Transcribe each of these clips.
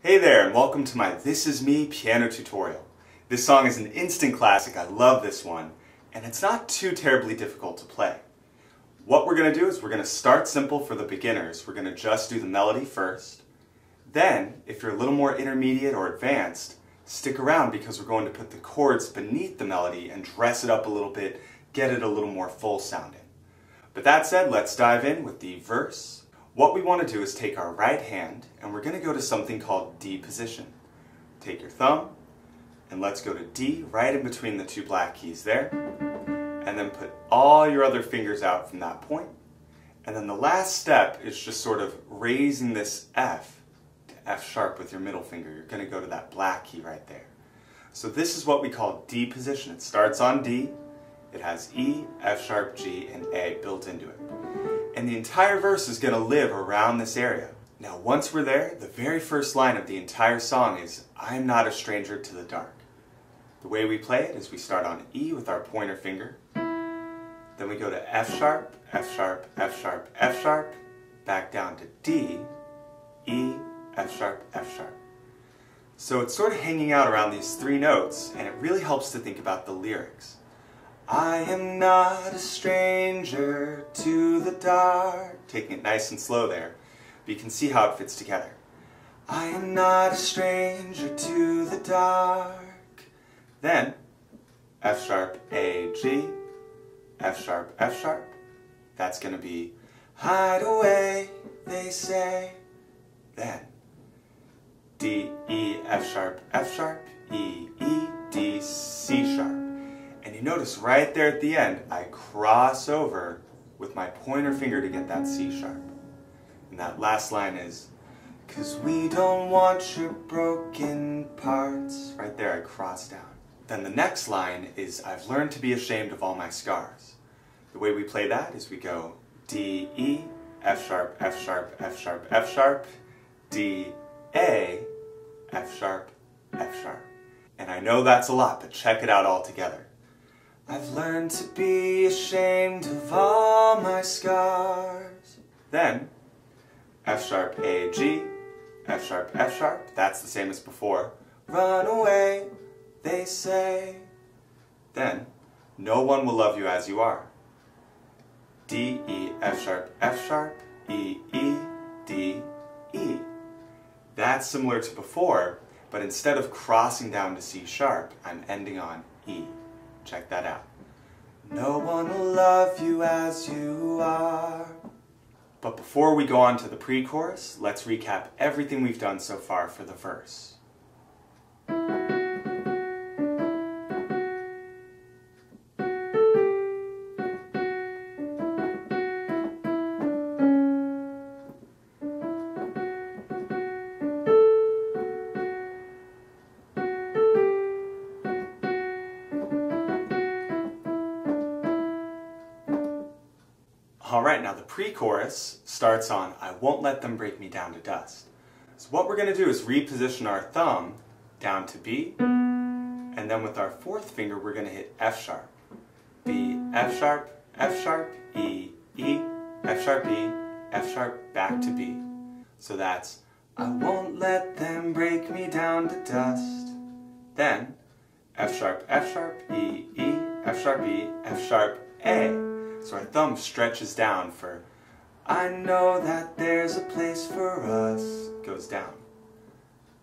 Hey there, and welcome to my This Is Me piano tutorial. This song is an instant classic, I love this one, and it's not too terribly difficult to play. What we're going to do is we're going to start simple for the beginners. We're going to just do the melody first. Then, if you're a little more intermediate or advanced, stick around because we're going to put the chords beneath the melody and dress it up a little bit, get it a little more full sounding. But that said, let's dive in with the verse. What we want to do is take our right hand and we're going to go to something called D position. Take your thumb and let's go to D right in between the two black keys there, and then put all your other fingers out from that point. And then the last step is just sort of raising this F to F sharp with your middle finger. You're going to go to that black key right there. So this is what we call D position. It starts on D, it has E, F sharp, G, and A built into it. And the entire verse is going to live around this area. Now once we're there, the very first line of the entire song is, I'm not a stranger to the dark. The way we play it is we start on E with our pointer finger, then we go to F sharp, F sharp, F sharp, F sharp, back down to D, E, F sharp, F sharp. So it's sort of hanging out around these three notes, and it really helps to think about the lyrics. I am not a stranger to the dark. Taking it nice and slow there, but you can see how it fits together. I am not a stranger to the dark. Then, F sharp, A, G, F sharp, F sharp. That's going to be, hide away, they say. Then, D, E, F sharp, E, E, D, C sharp. And you notice right there at the end, I cross over with my pointer finger to get that C sharp. And that last line is, 'cause we don't want your broken parts. Right there, I cross down. Then the next line is, I've learned to be ashamed of all my scars. The way we play that is we go D, E, F sharp, F sharp, F sharp, F sharp, D, A, F sharp, F sharp. And I know that's a lot, but check it out all together. I've learned to be ashamed of all my scars. Then, F sharp, A, G, F sharp, F sharp. That's the same as before. Run away, they say. Then, no one will love you as you are. D, E, F sharp, E, E, D, E. That's similar to before, but instead of crossing down to C sharp, I'm ending on E. Check that out. No one will love you as you are. But before we go on to the pre-chorus, let's recap everything we've done so far for the verse. Alright, now the pre-chorus starts on, I won't let them break me down to dust. So what we're going to do is reposition our thumb down to B, and then with our fourth finger we're going to hit F sharp. B, F sharp, E, E, F sharp, E, F sharp, back to B. So that's, I won't let them break me down to dust. Then, F sharp, E, E, F sharp, E, F sharp, A. So our thumb stretches down for, I know that there's a place for us, goes down.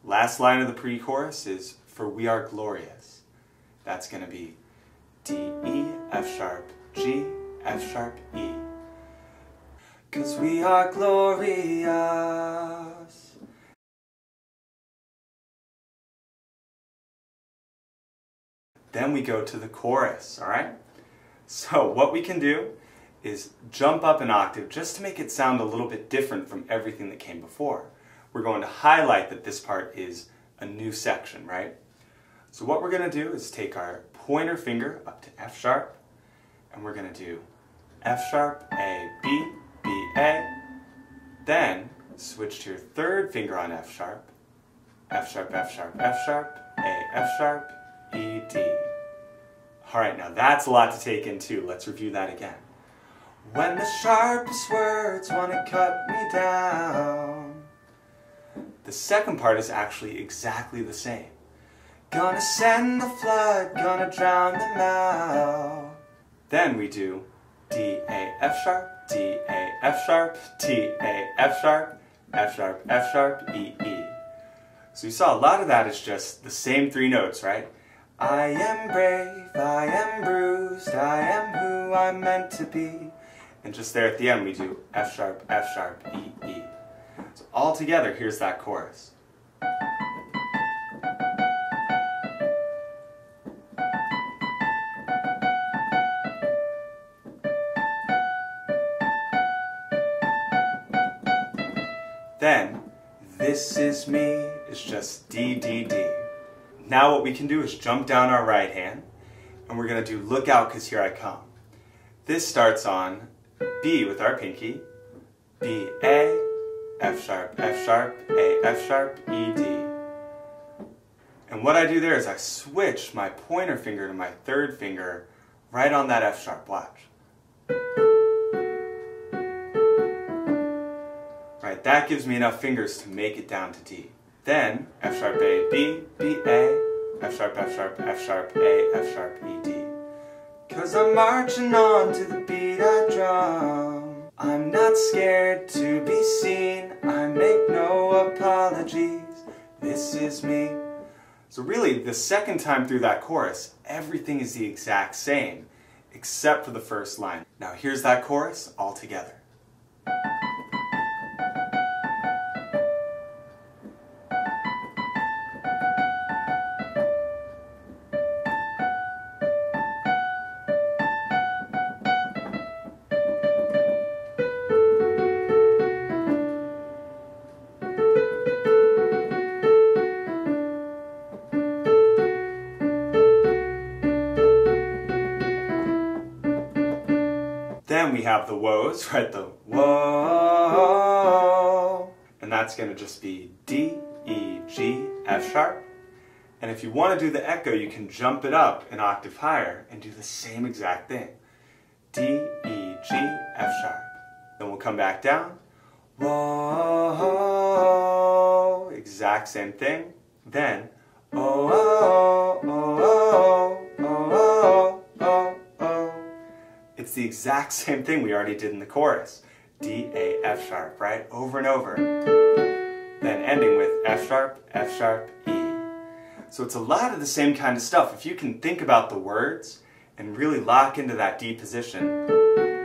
Last line of the pre-chorus is, for we are glorious. That's going to be D, E, F sharp, G, F sharp, E. 'Cause we are glorious. Then we go to the chorus, alright? So what we can do is jump up an octave just to make it sound a little bit different from everything that came before. We're going to highlight that this part is a new section, right? So what we're going to do is take our pointer finger up to F sharp, and we're going to do F sharp, A, B, B, A. Then switch to your third finger on F sharp, F sharp, F sharp, F sharp, A, F sharp, E, D. Alright, now that's a lot to take in too. Let's review that again. When the sharpest words want to cut me down, The second part is actually exactly the same. Gonna send the flood, gonna drown them out. Then we do D, A, F sharp, D, A, F sharp, D, A, F sharp, F sharp, F sharp, E, E. So you saw a lot of that is just the same three notes, right? I am brave, I am bruised, I am who I'm meant to be. And just there at the end we do F sharp, E, E. So all together, here's that chorus. Then, This Is Me is just D, D, D. Now what we can do is jump down our right hand, and we're going to do Look Out 'Cause Here I Come. This starts on B with our pinky, B, A, F sharp, A, F sharp, E, D. And what I do there is I switch my pointer finger to my third finger right on that F sharp, watch. Right, that gives me enough fingers to make it down to D. Then, F sharp, A, B, B, A, F sharp, F sharp, F sharp, A, F sharp, E, D. 'Cause I'm marching on to the beat I drum. I'm not scared to be seen, I make no apologies. This is me. So really, the second time through that chorus, everything is the exact same, except for the first line. Now here's that chorus all together. Then we have the woes, right? The whoa. And that's going to just be D, E, G, F sharp. And if you want to do the echo, you can jump it up an octave higher and do the same exact thing. D, E, G, F sharp. Then we'll come back down. Whoa. Exact same thing. Then, oh, oh, oh, oh, oh, oh, oh, oh. It's the exact same thing we already did in the chorus. D, A, F sharp, right? Over and over. Then ending with F sharp, E. So it's a lot of the same kind of stuff. If you can think about the words and really lock into that D position,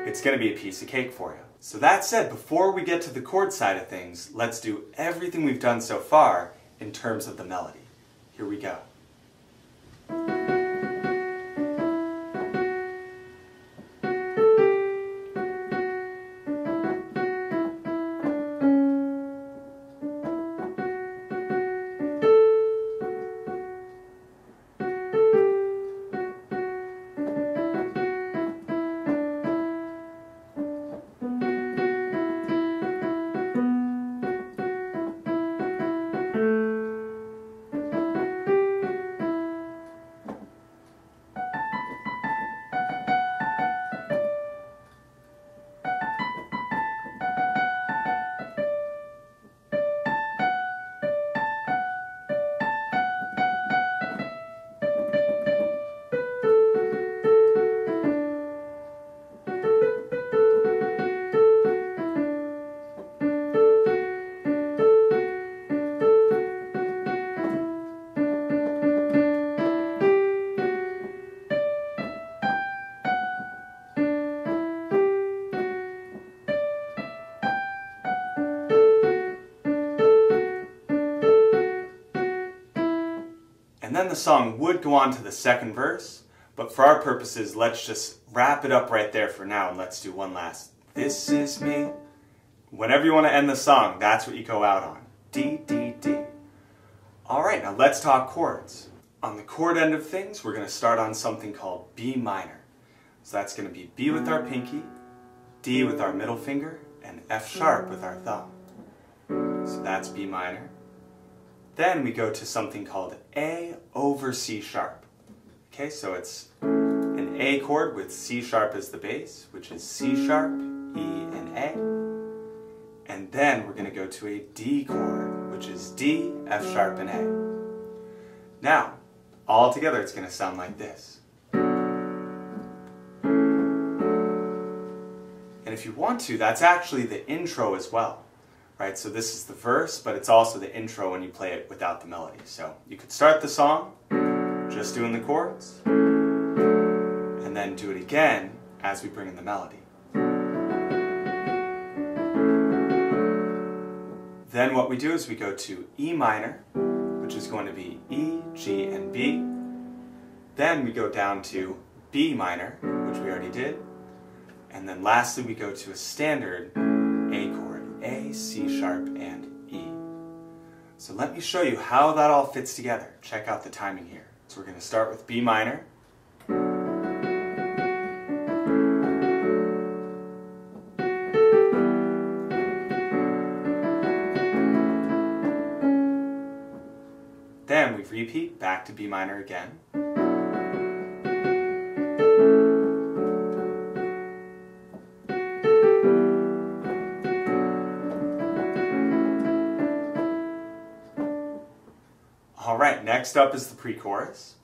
it's going to be a piece of cake for you. So that said, before we get to the chord side of things, let's do everything we've done so far in terms of the melody. Here we go. And then the song would go on to the second verse, but for our purposes, let's just wrap it up right there for now and let's do one last. This is me. Whenever you want to end the song, that's what you go out on. D, D, D. Alright, now let's talk chords. On the chord end of things, we're going to start on something called B minor. So that's going to be B with our pinky, D with our middle finger, and F sharp with our thumb. So that's B minor. Then we go to something called A over C sharp. Okay, so it's an A chord with C sharp as the bass, which is C sharp, E, and A. And then we're going to go to a D chord, which which is D, F sharp, and A. Now, all together it's going to sound like this. And if you want to, that's actually the intro as well, right? So this is the verse, but it's also the intro when you play it without the melody. So you could start the song just doing the chords, and then do it again as we bring in the melody. Then what we do is we go to E minor, which is going to be E, G, and B. Then we go down to B minor, which we already did. And then lastly we go to a standard A chord, A, C sharp, and E. So let me show you how that all fits together. Check out the timing here. So we're going to start with B minor. Then we repeat back to B minor again. Alright, next up is the pre-chorus.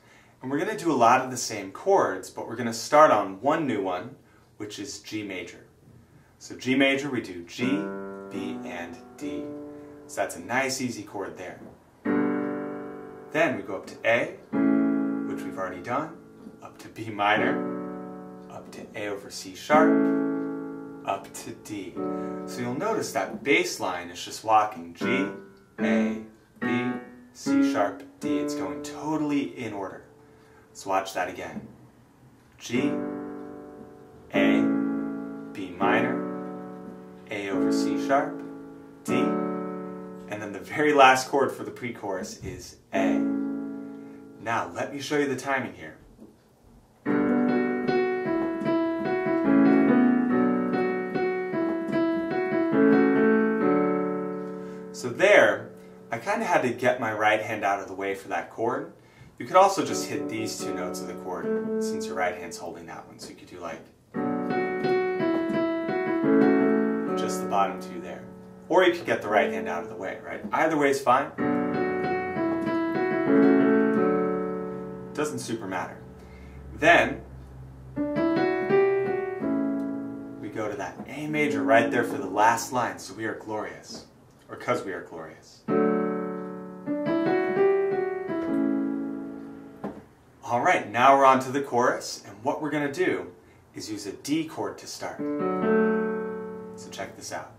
And we're going to do a lot of the same chords, but we're going to start on one new one, which is G major. So G major, we do G, B, and D. So that's a nice easy chord there. Then we go up to A, which we've already done, up to B minor, up to A over C sharp, up to D. So you'll notice that bass line is just walking G, A, B, C sharp, D. It's going totally in order. Let's watch that again. G, A, B minor, A over C sharp, D, and then the very last chord for the pre-chorus is A. Now let me show you the timing here. So there, I kind of had to get my right hand out of the way for that chord. You could also just hit these two notes of the chord since your right hand's holding that one. So you could do like just the bottom two there. Or you could get the right hand out of the way, right? Either way is fine. Doesn't super matter. Then we go to that A major right there for the last line. So we are glorious. Or 'cause we are glorious. Alright, now we're on to the chorus, and what we're going to do is use a D chord to start. So check this out.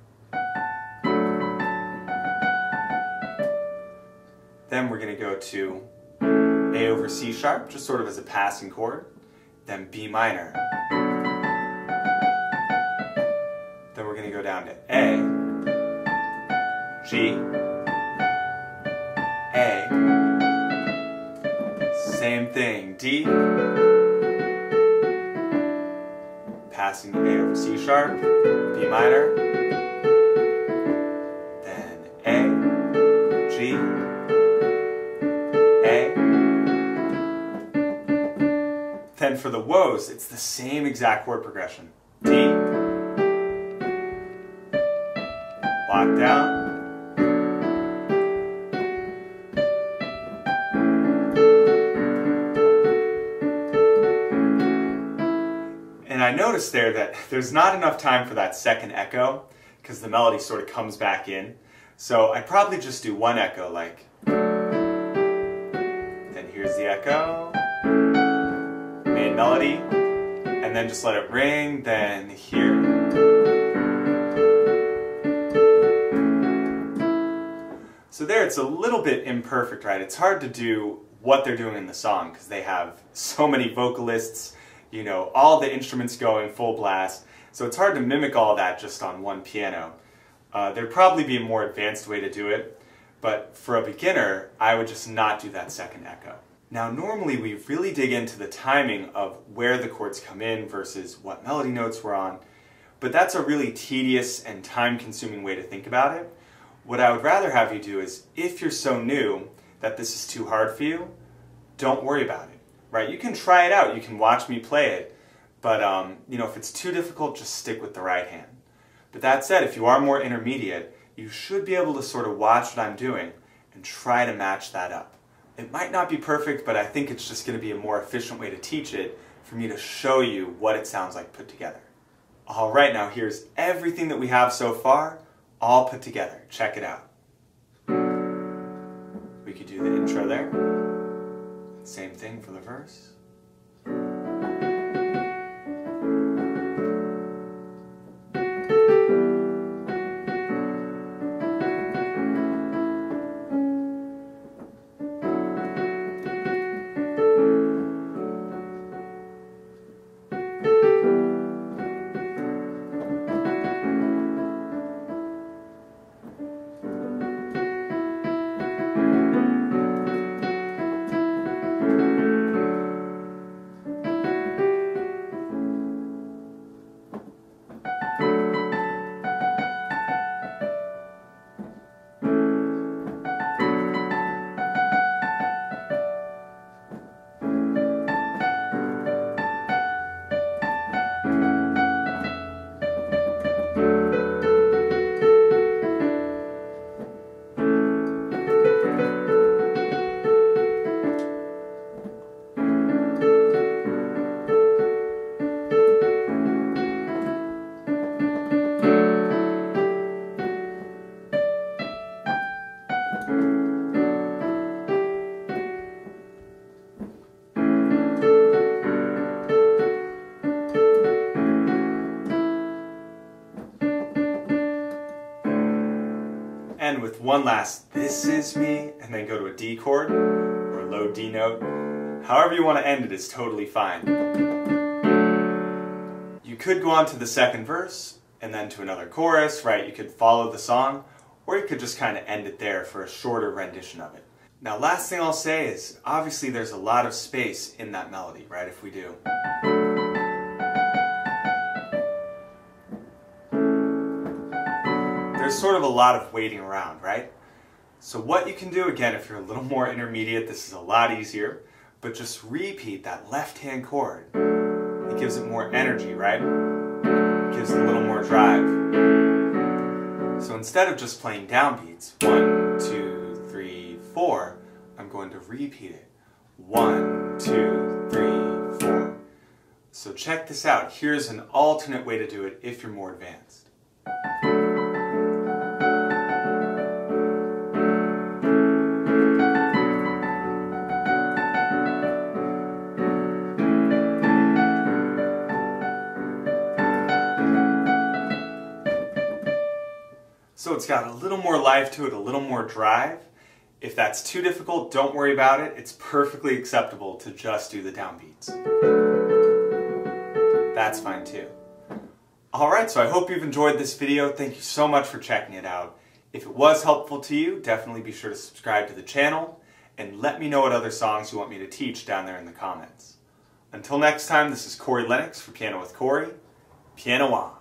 Then we're going to go to A over C sharp, just sort of as a passing chord, then B minor. Then we're going to go down to A, G, A, same thing, D, passing to A over C sharp, B minor, then A, G, A. Then for the woes, it's the same exact chord progression. D, lock down, and I noticed there that there's not enough time for that second echo because the melody sort of comes back in. So I'd probably just do one echo, like, then here's the echo, main melody, and then just let it ring, then here. So there it's a little bit imperfect, right? It's hard to do what they're doing in the song because they have so many vocalists, you know, all the instruments going full blast. So it's hard to mimic all that just on one piano. There'd probably be a more advanced way to do it, but for a beginner, I would just not do that second echo. Now normally we really dig into the timing of where the chords come in versus what melody notes we're on, but that's a really tedious and time-consuming way to think about it. What I would rather have you do is, if you're so new that this is too hard for you, don't worry about it, right? You can try it out, you can watch me play it, but you know, if it's too difficult, just stick with the right hand. But that said, if you are more intermediate, you should be able to sort of watch what I'm doing and try to match that up. It might not be perfect, but I think it's just going to be a more efficient way to teach it for me to show you what it sounds like put together. Alright, now here's everything that we have so far, all put together. Check it out. We could do the intro there. Same thing for the verse. End with one last "this is me" and then go to a D chord or a low D note. However you want to end it is totally fine. You could go on to the second verse and then to another chorus, right? You could follow the song, or you could just kind of end it there for a shorter rendition of it. Now, last thing I'll say is, obviously there's a lot of space in that melody, right? If we do. There's sort of a lot of waiting around, right? So what you can do, again, if you're a little more intermediate, this is a lot easier, but just repeat that left-hand chord. It gives it more energy, right? It gives it a little more drive. So instead of just playing downbeats, 1, 2, 3, 4, I'm going to repeat it. 1, 2, 3, 4. So check this out. Here's an alternate way to do it if you're more advanced. So it's got a little more life to it, a little more drive. If that's too difficult, don't worry about it. It's perfectly acceptable to just do the downbeats. That's fine too. Alright, so I hope you've enjoyed this video. Thank you so much for checking it out. If it was helpful to you, definitely be sure to subscribe to the channel and let me know what other songs you want me to teach down there in the comments. Until next time, this is Corey Lennox for Piano with Corey. Piano on!